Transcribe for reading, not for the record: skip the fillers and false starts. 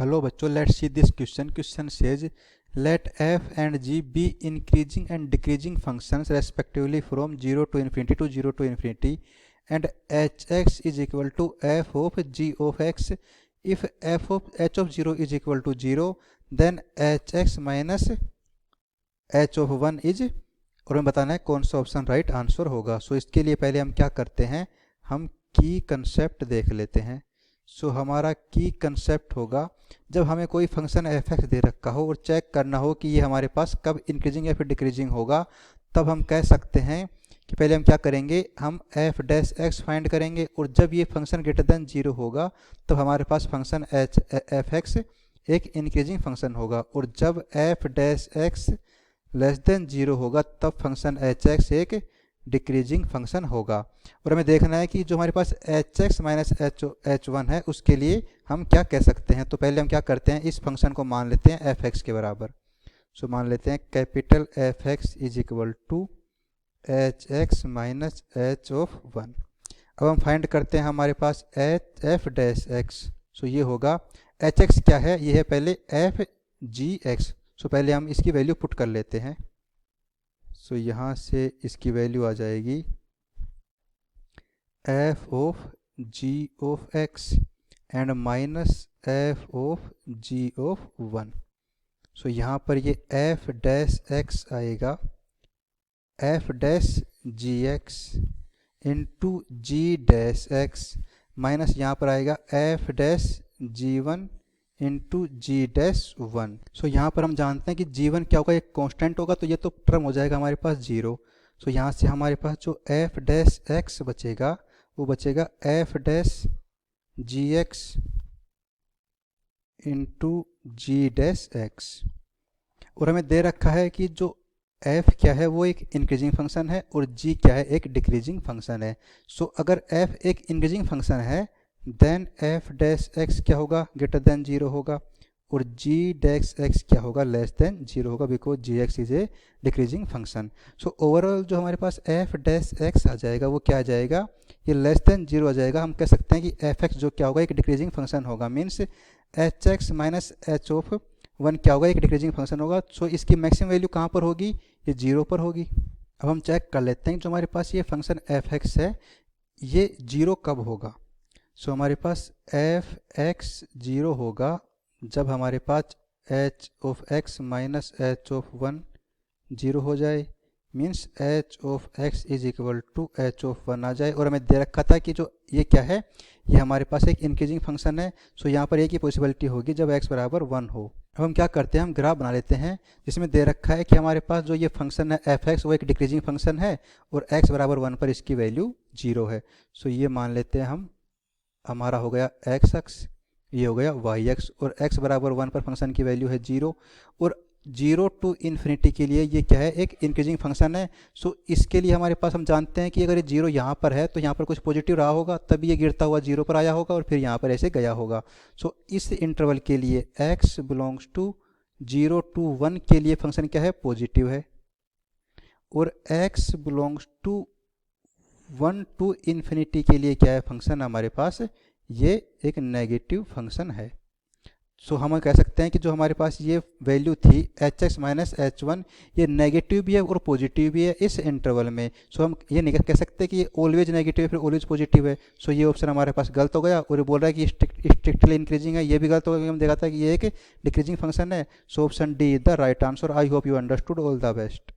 Hello बच्चों, let's see this question. Question says let f and g be increasing and decreasing functions respectively from 0 to infinity to 0 to infinity, and hx is equal to f of g of x. If f of h of 0 is equal to 0, then hx minus h of 1 is, और हमें बताना है कौन सा option right answer होगा. सो इसके लिए पहले हम क्या करते हैं, हम की कंसेप्ट देख लेते हैं. सो हमारा की कंसेप्ट होगा जब हमें कोई फंक्शन एफ एक्स दे रखा हो और चेक करना हो कि ये हमारे पास कब इंक्रीजिंग या फिर डिक्रीजिंग होगा, तब हम कह सकते हैं कि पहले हम क्या करेंगे, हम एफ डैश एक्स फाइंड करेंगे और जब ये फंक्शन ग्रेटर देन 0 होगा तब हमारे पास फंक्शन एफ एक्स एक इंक्रीजिंग फंक्शन होगा, और जब F dash X less than 0 होगा तब फंक्शन एच एक्स एक डिक्रीजिंग फंक्शन होगा. और हमें देखना है कि जो हमारे पास H X minus H one है उसके लिए हम क्या कह सकते हैं. तो पहले हम क्या करते हैं, इस फंक्शन को मान लेते हैं एफ एक्स के बराबर. सो मान लेते हैं capital F X is equal to H X minus H of one. अब हम फाइंड करते हैं हमारे पास H F dash X. So ये होगा एच एक्स क्या है, ये है पहले एफ जी एक्स. सो पहले हम इसकी वैल्यू पुट कर लेते हैं. सो यहाँ से इसकी वैल्यू आ जाएगी F of G of X and minus F of G of one. So यहाँ पर ये एफ डैश एक्स आएगा F dash G X into G dash X minus यहाँ पर आएगा F dash G one into G dash one. So यहाँ पर हम जानते हैं कि जी वन क्या होगा, एक कांस्टेंट होगा, तो ये तो टर्म हो जाएगा हमारे पास 0. सो यहाँ से हमारे पास जो एफ डैश एक्स बचेगा वो बचेगा F dash G X into G dash x. और हमें दे रखा है कि जो f क्या है वो एक इंक्रीजिंग फंक्शन है और g क्या है एक डिक्रीजिंग फंक्शन है. सो अगर f एक इंक्रीजिंग फंक्शन है देन f डैश x क्या होगा, ग्रेटर देन 0 होगा, और g डैश x क्या होगा, लेस देन 0 होगा, because gx is a decreasing function. So overall जो हमारे पास f डैश x आ जाएगा वो क्या आ जाएगा, ये लेस देन 0 आ जाएगा. हम कह सकते हैं कि f x जो क्या होगा एक डिक्रीजिंग फंक्शन होगा, means H X minus H of one क्या होगा एक डिक्रीजिंग फंक्शन होगा. सो इसकी मैक्सिमम वैल्यू कहाँ पर होगी, ये 0 पर होगी. अब हम चेक कर लेते हैं जो हमारे पास ये फंक्शन एफ एक्स है ये 0 कब होगा. सो हमारे पास एफ एक्स 0 होगा जब हमारे पास H of X minus H of one 0 हो जाए, means H of X is equal to H of one आ जाए. और हमें दे रखा था कि जो ये क्या है, ये हमारे पास एक इंक्रीजिंग फंक्शन है. सो यहाँ पर एक ही पॉसिबिलिटी होगी जब x बराबर 1 हो. अब हम क्या करते हैं, हम ग्राफ बना लेते हैं जिसमें दे रखा है कि हमारे पास जो ये फंक्शन है एफ एक्स वो एक डिक्रीजिंग फंक्शन है और x बराबर 1 पर इसकी वैल्यू 0 है. सो ये मान लेते हैं हम, हमारा हो गया एक्स एक्स, ये हो गया वाई एक्स, और x बराबर 1 पर फंक्शन की वैल्यू है 0, और 0 टू इन्फिनिटी के लिए ये क्या है एक इंक्रीजिंग फंक्शन है. सो इसके लिए हमारे पास हम जानते हैं कि अगर ये 0 यहाँ पर है तो यहाँ पर कुछ पॉजिटिव रहा होगा तभी ये गिरता हुआ 0 पर आया होगा और फिर यहाँ पर ऐसे गया होगा. सो इस इंटरवल के लिए x बिलोंग्स टू 0 टू 1 के लिए फंक्शन क्या है, पॉजिटिव है, और x belongs to 1 to infinity के लिए क्या है फंक्शन हमारे पास, ये एक नेगेटिव फंक्शन है. सो हम कह सकते हैं कि जो हमारे पास ये वैल्यू थी H X minus H one, ये नेगेटिव भी है और पॉजिटिव भी है इस इंटरवल में. सो हम ये नहीं कह सकते कि ये ऑलवेज नेगेटिव है फिर ऑलवेज पॉजिटिव है. सो ये ऑप्शन हमारे पास गलत हो गया, और ये बोल रहा है कि स्ट्रिक्टली इंक्रीजिंग है, ये भी गलत हो गया. हम देखा था कि ये एक डिक्रीजिंग फंक्शन है. So option D is the right answer. I hope you understood. All the best.